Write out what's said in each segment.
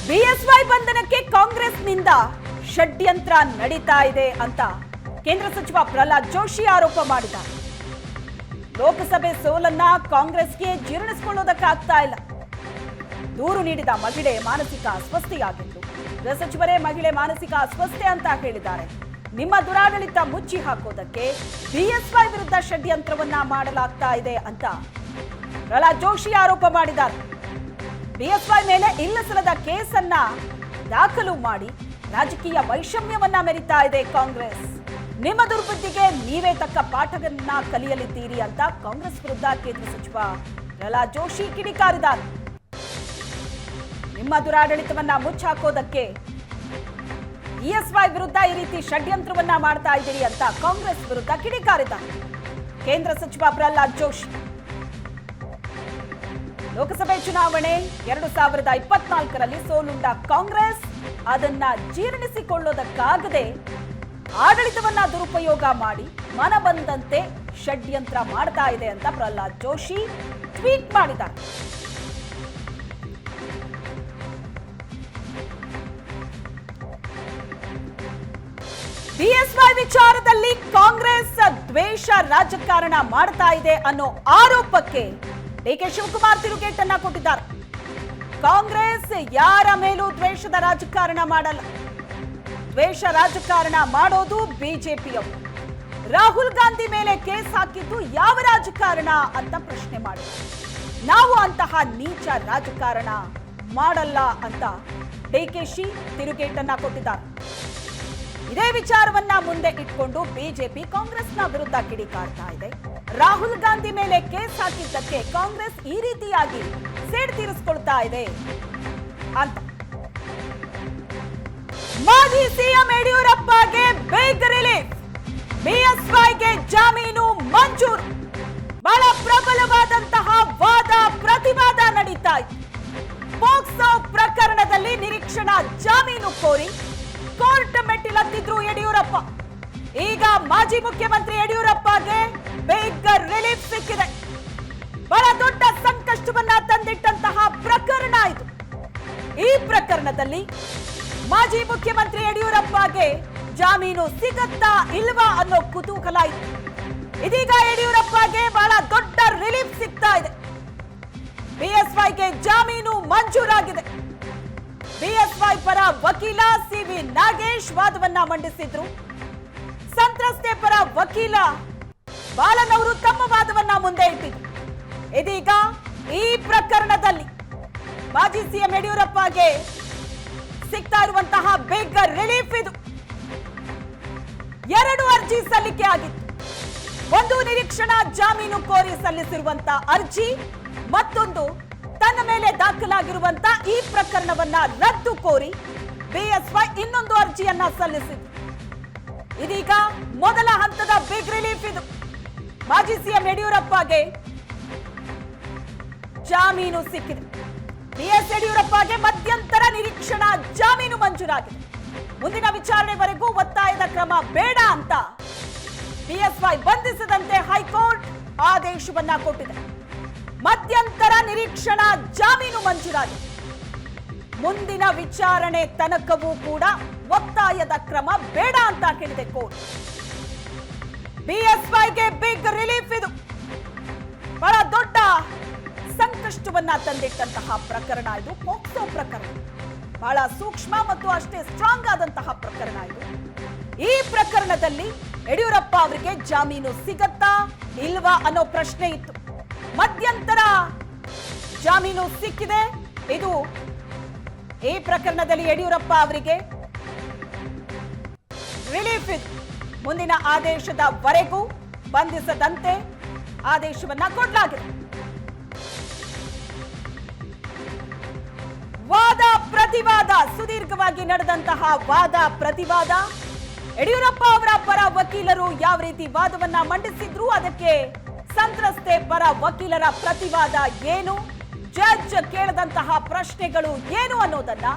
BSY ಬಂಧನಕ್ಕೆ ಕಾಂಗ್ರೆಸ್ನಿಂದ ಷಡ್ಯಂತ್ರ ನಡೀತಾ ಇದೆ ಅಂತ ಕೇಂದ್ರ ಸಚಿವ ಪ್ರಹ್ಲಾದ್ ಜೋಶಿ ಆರೋಪ ಮಾಡಿದ್ದಾರೆ. ಲೋಕಸಭೆ ಸೋಲನ್ನ ಕಾಂಗ್ರೆಸ್ಗೆ ಜೀರ್ಣಿಸಿಕೊಳ್ಳೋದಕ್ಕಾಗ್ತಾ ಇಲ್ಲ. ದೂರು ನೀಡಿದ ಮಹಿಳೆ ಮಾನಸಿಕ ಅಸ್ವಸ್ಥೆಯಾಗಿದ್ದು, ಗೃಹ ಸಚಿವರೇ ಮಹಿಳೆ ಮಾನಸಿಕ ಅಸ್ವಸ್ಥೆ ಅಂತ ಹೇಳಿದ್ದಾರೆ. ನಿಮ್ಮ ದುರಾಡಳಿತ ಮುಚ್ಚಿ ಹಾಕೋದಕ್ಕೆ ಬಿಎಸ್ವೈ ವಿರುದ್ಧ ಷಡ್ಯಂತ್ರವನ್ನ ಮಾಡಲಾಗ್ತಾ ಇದೆ ಅಂತ ಪ್ರಹ್ಲಾದ್ ಜೋಶಿ ಆರೋಪ ಮಾಡಿದ್ದಾರೆ. ಬಿಎಸ್ವೈ ಮೇಲೆ ಇಲ್ಲಸಲ್ಲದ ಕೇಸನ್ನ ದಾಖಲು ಮಾಡಿ ರಾಜಕೀಯ ವೈಷಮ್ಯವನ್ನ ಮೆರಿತಾ ಇದೆ ಕಾಂಗ್ರೆಸ್. ನಿಮ್ಮ ದುರ್ಬುದ್ಧಿಗೆ ನೀವೇ ತಕ್ಕ ಪಾಠವನ್ನ ಕಲಿಯಲಿದ್ದೀರಿ ಅಂತ ಕಾಂಗ್ರೆಸ್ ವಿರುದ್ಧ ಕೇಂದ್ರ ಸಚಿವ ಪ್ರಹ್ಲಾದ್ ಜೋಶಿ ಕಿಡಿಕಾರಿದ್ದಾರೆ. ನಿಮ್ಮ ದುರಾಡಳಿತವನ್ನ ಮುಚ್ಚಾಕೋದಕ್ಕೆ ಬಿಎಸ್ವೈ ವಿರುದ್ಧ ಈ ರೀತಿ ಷಡ್ಯಂತ್ರವನ್ನ ಮಾಡ್ತಾ ಇದ್ದೀರಿ ಅಂತ ಕಾಂಗ್ರೆಸ್ ವಿರುದ್ಧ ಕಿಡಿಕಾರಿದ್ದಾರೆ ಕೇಂದ್ರ ಸಚಿವ ಪ್ರಹ್ಲಾದ್ ಜೋಶಿ. ಲೋಕಸಭೆ ಚುನಾವಣೆ 2024ರಲ್ಲಿ ಸೋಲುಂಡ ಕಾಂಗ್ರೆಸ್ ಅದನ್ನ ಜೀರ್ಣಿಸಿಕೊಳ್ಳೋದಕ್ಕಾಗದೆ ಆಡಳಿತವನ್ನ ದುರುಪಯೋಗ ಮಾಡಿ ಮನ ಬಂದಂತೆ ಷಡ್ಯಂತ್ರ ಮಾಡ್ತಾ ಇದೆ ಅಂತ ಪ್ರಹ್ಲಾದ್ ಜೋಶಿ ಟ್ವೀಟ್ ಮಾಡಿದ್ದಾರೆ. ಬಿಎಸ್ವೈ ವಿಚಾರದಲ್ಲಿ ಕಾಂಗ್ರೆಸ್ ದ್ವೇಷ ರಾಜಕಾರಣ ಮಾಡ್ತಾ ಇದೆ ಅನ್ನೋ ಆರೋಪಕ್ಕೆ ಡಿಕೆ ಶಿವಕುಮಾರ್ ತಿರುಗೇಟನ್ನ ಕೊಟ್ಟಿದ್ದಾರೆ. ಕಾಂಗ್ರೆಸ್ ಯಾರ ಮೇಲೂ ದ್ವೇಷದ ರಾಜಕಾರಣ ಮಾಡಲ್ಲ. ದ್ವೇಷ ರಾಜಕಾರಣ ಮಾಡೋದು ಬಿಜೆಪಿಯವರು. ರಾಹುಲ್ ಗಾಂಧಿ ಮೇಲೆ ಕೇಸ್ ಹಾಕಿದ್ದು ಯಾವ ರಾಜಕಾರಣ ಅಂತ ಪ್ರಶ್ನೆ ಮಾಡಿದ್ದಾರೆ. ನಾವು ಅಂತಹ ನೀಚ ರಾಜಕಾರಣ ಮಾಡಲ್ಲ ಅಂತ ಡಿಕೆಶಿ ತಿರುಗೇಟನ್ನ ಕೊಟ್ಟಿದ್ದಾರೆ. ಇದೇ ವಿಚಾರವನ್ನ ಮುಂದೆ ಇಟ್ಕೊಂಡು ಬಿಜೆಪಿ ಕಾಂಗ್ರೆಸ್ನ ವಿರುದ್ಧ ಕಿಡಿಕಾರ್ತಾ ಇದೆ. ರಾಹುಲ್ ಗಾಂಧಿ ಮೇಲೆ ಕೇಸ್ ಹಾಕಿದ್ದಕ್ಕೆ ಕಾಂಗ್ರೆಸ್ ಈ ರೀತಿಯಾಗಿ ಸೇಡ್ ತೀರಿಸಿಕೊಳ್ತಾ ಇದೆ ಅಂತ. ಮಾಜಿ ಸಿಎಂ ಯಡಿಯೂರಪ್ಪಗೆ ಬಿಗ್ ರಿಲೀಫ್. ಬಿಎಸ್ವೈಗೆ ಜಾಮೀನು ಮಂಜೂರು. ಬಹಳ ಪ್ರಬಲವಾದಂತಹ ವಾದ ಪ್ರತಿವಾದ ನಡೀತಾ ಇತ್ತು. ಪೋಕ್ಸೋ ಪ್ರಕರಣದಲ್ಲಿ ನಿರೀಕ್ಷಣಾ ಜಾಮೀನು ಕೋರಿ ಕೋರ್ಟ್ ಮೆಟ್ಟಿಲತ್ತಿದ್ರು ಯಡಿಯೂರಪ್ಪ. ಈಗ ಮಾಜಿ ಮುಖ್ಯಮಂತ್ರಿ ಯಡಿಯೂರಪ್ಪಗೆ ಬಿಗ್ ರಿಲೀಫ್ ಸಿಕ್ಕಿದೆ. ಬಹಳ ದೊಡ್ಡ ಸಂಕಷ್ಟವನ್ನ ತಂದಿಟ್ಟಂತಹ ಪ್ರಕರಣ ಇದು. ಈ ಪ್ರಕರಣದಲ್ಲಿ ಮಾಜಿ ಮುಖ್ಯಮಂತ್ರಿ ಯಡಿಯೂರಪ್ಪಗೆ ಜಾಮೀನು ಸಿಗತ್ತಾ ಇಲ್ವಾ ಅನ್ನೋ ಕುತೂಹಲ ಇತ್ತು. ಇದೀಗ ಯಡಿಯೂರಪ್ಪಗೆ ಬಹಳ ದೊಡ್ಡ ರಿಲೀಫ್ ಸಿಗ್ತಾ ಇದೆ. ಬಿಎಸ್ವೈಗೆ ಜಾಮೀನು ಮಂಜೂರಾಗಿದೆ. ಬಿಎಸ್ವೈ ಪರ ವಕೀಲ ಸಿವಿ ನಾಗೇಶ್ ವಾದವನ್ನ ಮಂಡಿಸಿದ್ರು. ಸಂತ್ರಸ್ತೆ ಪರ ವಕೀಲ ಬಾಲನ್ ಅವರು ತಮ್ಮ ವಾದವನ್ನ ಮುಂದೆ ಇಟ್ಟಿದ್ರು. ಇದೀಗ ಈ ಪ್ರಕರಣದಲ್ಲಿ ಮಾಜಿ ಸಿಎಂ ಯಡಿಯೂರಪ್ಪಗೆ ಸಿಗ್ತಾ ಇರುವಂತಹ ಬಿಗ್ ರಿಲೀಫ್ ಇದು. 2 ಅರ್ಜಿ ಸಲ್ಲಿಕೆ ಆಗಿತ್ತು. ಒಂದು ನಿರೀಕ್ಷಣಾ ಜಾಮೀನು ಕೋರಿ ಸಲ್ಲಿಸಿರುವಂತಹ ಅರ್ಜಿ, ಮತ್ತೊಂದು ತನ್ನ ಮೇಲೆ ದಾಖಲಾಗಿರುವಂತ ಈ ಪ್ರಕರಣವನ್ನ ರದ್ದು ಕೋರಿ ಬಿಎಸ್ವೈ ಇನ್ನೊಂದು ಅರ್ಜಿಯನ್ನ ಸಲ್ಲಿಸಿದ್ರು. ಇದೀಗ ಮೊದಲ ಹಂತದ ಬಿಗ್ ರಿಲೀಫ್ ಇದು. ಮಾಜಿ ಸಿಎಂ ಯಡಿಯೂರಪ್ಪಗೆ ಜಾಮೀನು ಸಿಕ್ಕಿದೆ. ಬಿಎಸ್ ಯಡಿಯೂರಪ್ಪಗೆ ಮಧ್ಯಂತರ ನಿರೀಕ್ಷಣಾ ಜಾಮೀನು ಮಂಜೂರಾಗಿದೆ. ಮುಂದಿನ ವಿಚಾರಣೆವರೆಗೂ ಒತ್ತಾಯದ ಕ್ರಮ ಬೇಡ ಅಂತ ಬಿಎಸ್ವೈ ಬಂಧಿಸದಂತೆ ಹೈಕೋರ್ಟ್ ಆದೇಶವನ್ನ ಕೊಟ್ಟಿದೆ. ಮಧ್ಯಂತರ ನಿರೀಕ್ಷಣಾ ಜಾಮೀನು ಮಂಜೂರಾಗಿದೆ. ಮುಂದಿನ ವಿಚಾರಣೆ ತನಕವೂ ಕೂಡ ಒತ್ತಾಯದ ಕ್ರಮ ಬೇಡ ಅಂತ ಹೇಳಿದೆ ಕೋರ್ಟ್. ಬಿಎಸ್ವೈಗೆ ಬಿಗ್ ರಿಲೀಫ್ ಇದು. ಬಹಳ ದೊಡ್ಡ ಸಂಕಷ್ಟವನ್ನ ತಂದಿಟ್ಟಂತಹ ಪ್ರಕರಣ ಇದು. ಪೋಕ್ಸೋ ಪ್ರಕರಣ ಬಹಳ ಸೂಕ್ಷ್ಮ ಮತ್ತು ಅಷ್ಟೇ ಸ್ಟ್ರಾಂಗ್ ಆದಂತಹ ಪ್ರಕರಣ ಇದು. ಈ ಪ್ರಕರಣದಲ್ಲಿ ಯಡಿಯೂರಪ್ಪ ಅವರಿಗೆ ಜಾಮೀನು ಸಿಗತ್ತಾ ಇಲ್ವಾ ಅನ್ನೋ ಪ್ರಶ್ನೆ ಇತ್ತು. ಮಧ್ಯಂತರ ಜಾಮೀನು ಸಿಕ್ಕಿದೆ. ಇದು ಈ ಪ್ರಕರಣದಲ್ಲಿ ಯಡಿಯೂರಪ್ಪ ಅವರಿಗೆ ರಿಲೀಫ್ ಇದು. ಮುಂದಿನ ಆದೇಶದವರೆಗೂ ಬಂಧಿಸದಂತೆ ಆದೇಶವನ್ನ ಕೊಡಲಾಗಿದೆ. ವಾದ ಪ್ರತಿವಾದ ಸುದೀರ್ಘವಾಗಿ ನಡೆದಂತಹ ವಾದ ಪ್ರತಿವಾದ. ಯಡಿಯೂರಪ್ಪ ಅವರ ಪರ ವಕೀಲರು ಯಾವ ರೀತಿ ವಾದವನ್ನ ಮಂಡಿಸಿದ್ರು, ಅದಕ್ಕೆ ಸಂತ್ರಸ್ತೆ ಪರ ವಕೀಲರ ಪ್ರತಿವಾದ ಏನು, ಜಡ್ಜ್ ಕೇಳದಂತಹ ಪ್ರಶ್ನೆಗಳು ಏನು ಅನ್ನೋದನ್ನ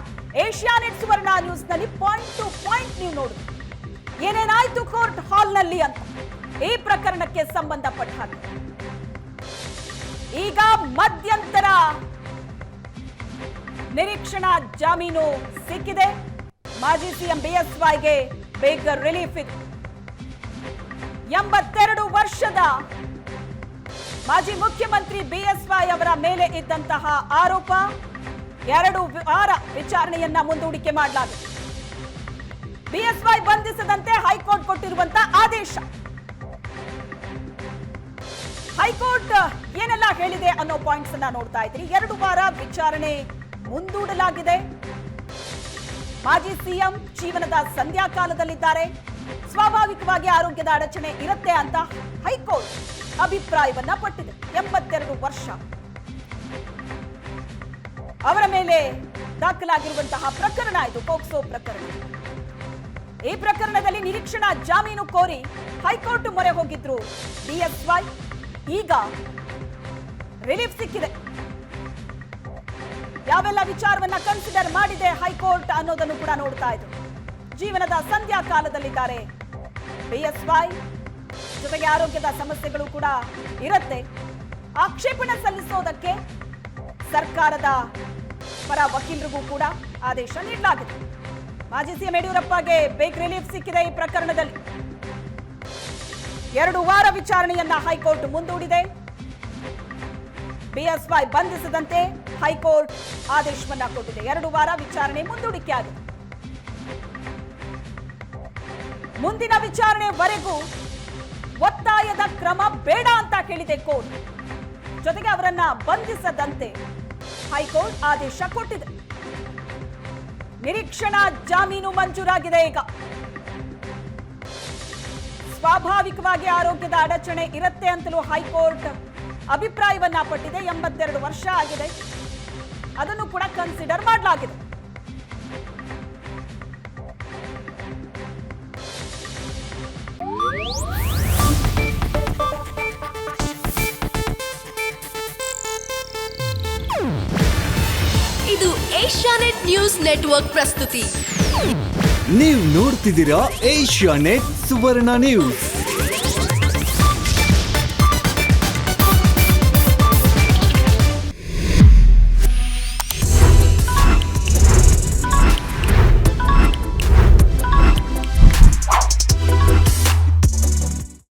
ಏಷ್ಯಾನೆಟ್ ಸುವರ್ಣ ನ್ಯೂಸ್ ನಲ್ಲಿ ಪಾಯಿಂಟ್ ಟು ಪಾಯಿಂಟ್ ನೀವು ನೋಡಿದ್ರಿ. ಏನೇನಾಯ್ತು ಕೋರ್ಟ್ ಹಾಲ್ ನಲ್ಲಿ ಅಂತ ಈ ಪ್ರಕರಣಕ್ಕೆ ಸಂಬಂಧಪಟ್ಟ ಹಾಗೆ ಈಗ ಮಧ್ಯಂತರ ನಿರೀಕ್ಷಣಾ ಜಾಮೀನು ಸಿಕ್ಕಿದೆ. ಮಾಜಿ ಸಿಎಂ ಬಿಎಸ್ವೈಗೆ ಬೇಗ ರಿಲೀಫ್ ಇದೆ. 82 ವರ್ಷದ ಮಾಜಿ ಮುಖ್ಯಮಂತ್ರಿ ಬಿಎಸ್ವೈ ಅವರ ಮೇಲೆ ಇದ್ದಂತಹ ಆರೋಪ 2 ವಾರ ವಿಚಾರಣೆಯನ್ನ ಮುಂದೂಡಿಕೆ ಮಾಡಲಾಗಿದೆ. ಬಿಎಸ್ವೈ ಬಂಧಿಸದಂತೆ ಹೈಕೋರ್ಟ್ ಕೊಟ್ಟಿರುವಂತಹ ಆದೇಶ. ಹೈಕೋರ್ಟ್ ಏನೆಲ್ಲ ಹೇಳಿದೆ ಅನ್ನೋ ಪಾಯಿಂಟ್ಸ್ ಅನ್ನ ನೋಡ್ತಾ ಇದ್ರಿ. 2 ವಾರ ವಿಚಾರಣೆ ಮುಂದೂಡಲಾಗಿದೆ. ಮಾಜಿ ಸಿಎಂ ಜೀವನದ ಸಂಧ್ಯಾಕಾಲದಲ್ಲಿದ್ದಾರೆ. ಸ್ವಾಭಾವಿಕವಾಗಿ ಆರೋಗ್ಯದ ಅಡಚಣೆ ಇರುತ್ತೆ ಅಂತ ಹೈಕೋರ್ಟ್ ಅಭಿಪ್ರಾಯವನ್ನ ಪಟ್ಟಿದೆ. 82 ವರ್ಷ ಅವರ ಮೇಲೆ ದಾಖಲಾಗಿರುವಂತಹ ಪ್ರಕರಣ ಇದು, ಪೋಕ್ಸೋ ಪ್ರಕರಣ. ಈ ಪ್ರಕರಣದಲ್ಲಿ ನಿರೀಕ್ಷಣಾ ಜಾಮೀನು ಕೋರಿ ಹೈಕೋರ್ಟ್ ಮೊರೆ ಹೋಗಿದ್ರು ಬಿಎಸ್ವೈ. ಈಗ ರಿಲೀಫ್ ಸಿಕ್ಕಿದೆ. ಯಾವೆಲ್ಲ ವಿಚಾರವನ್ನ ಕನ್ಸಿಡರ್ ಮಾಡಿದೆ ಹೈಕೋರ್ಟ್ ಅನ್ನೋದನ್ನು ಕೂಡ ನೋಡ್ತಾ ಇದ್ರು. ಜೀವನದ ಸಂಧ್ಯಾ ಕಾಲದಲ್ಲಿದ್ದಾರೆ ಬಿಎಸ್ವೈ. ಜೊತೆಗೆ ಆರೋಗ್ಯದ ಸಮಸ್ಯೆಗಳು ಕೂಡ ಇರುತ್ತೆ. ಆಕ್ಷೇಪಣೆ ಸಲ್ಲಿಸೋದಕ್ಕೆ ಸರ್ಕಾರದ ಪರ ವಕೀಲರಿಗೂ ಕೂಡ ಆದೇಶ ನೀಡಲಾಗಿದೆ. ಮಾಜಿ ಸಿಎಂ ಯಡಿಯೂರಪ್ಪಗೆ ಬೇಗ ರಿಲೀಫ್ ಸಿಕ್ಕಿದೆ. ಈ ಪ್ರಕರಣದಲ್ಲಿ 2 ವಾರ ವಿಚಾರಣೆಯನ್ನ ಹೈಕೋರ್ಟ್ ಮುಂದೂಡಿದೆ. ಬಿಎಸ್ವೈ ಬಂಧಿಸದಂತೆ ಹೈಕೋರ್ಟ್ ಆದೇಶವನ್ನ ಕೊಟ್ಟಿದೆ. 2 ವಾರ ವಿಚಾರಣೆ ಮುಂದೂಡಿಕೆ ಆಗಿದೆ. ಮುಂದಿನ ವಿಚಾರಣೆವರೆಗೂ ಒತ್ತಾಯದ ಕ್ರಮ ಬೇಡ ಅಂತ ಹೇಳಿದೆ ಕೋರ್ಟ್. ಜೊತೆಗೆ ಅವರನ್ನ ಬಂಧಿಸದಂತೆ ಹೈಕೋರ್ಟ್ ಆದೇಶ ಕೊಟ್ಟಿದೆ. ನಿರೀಕ್ಷಣಾ ಜಾಮೀನು ಮಂಜೂರಾಗಿದೆ. ಈಗ ಸ್ವಾಭಾವಿಕವಾಗಿ ಆರೋಗ್ಯದ ಅಡಚಣೆ ಇರುತ್ತೆ ಅಂತಲೂ ಹೈಕೋರ್ಟ್ ಅಭಿಪ್ರಾಯವನ್ನ ಪಟ್ಟಿದೆ. 82 ವರ್ಷ ಆಗಿದೆ, ಅದನ್ನು ಕೂಡ ಕನ್ಸಿಡರ್ ಮಾಡಲಾಗಿದೆ. ಇದು ಏಷ್ಯಾನೆಟ್ ನ್ಯೂಸ್ ನೆಟ್ವರ್ಕ್ ಪ್ರಸ್ತುತಿ. ನೀವು ನೋಡ್ತಿದ್ದೀರಾ ಏಷ್ಯಾನೆಟ್ ಸುವರ್ಣ ನ್ಯೂಸ್.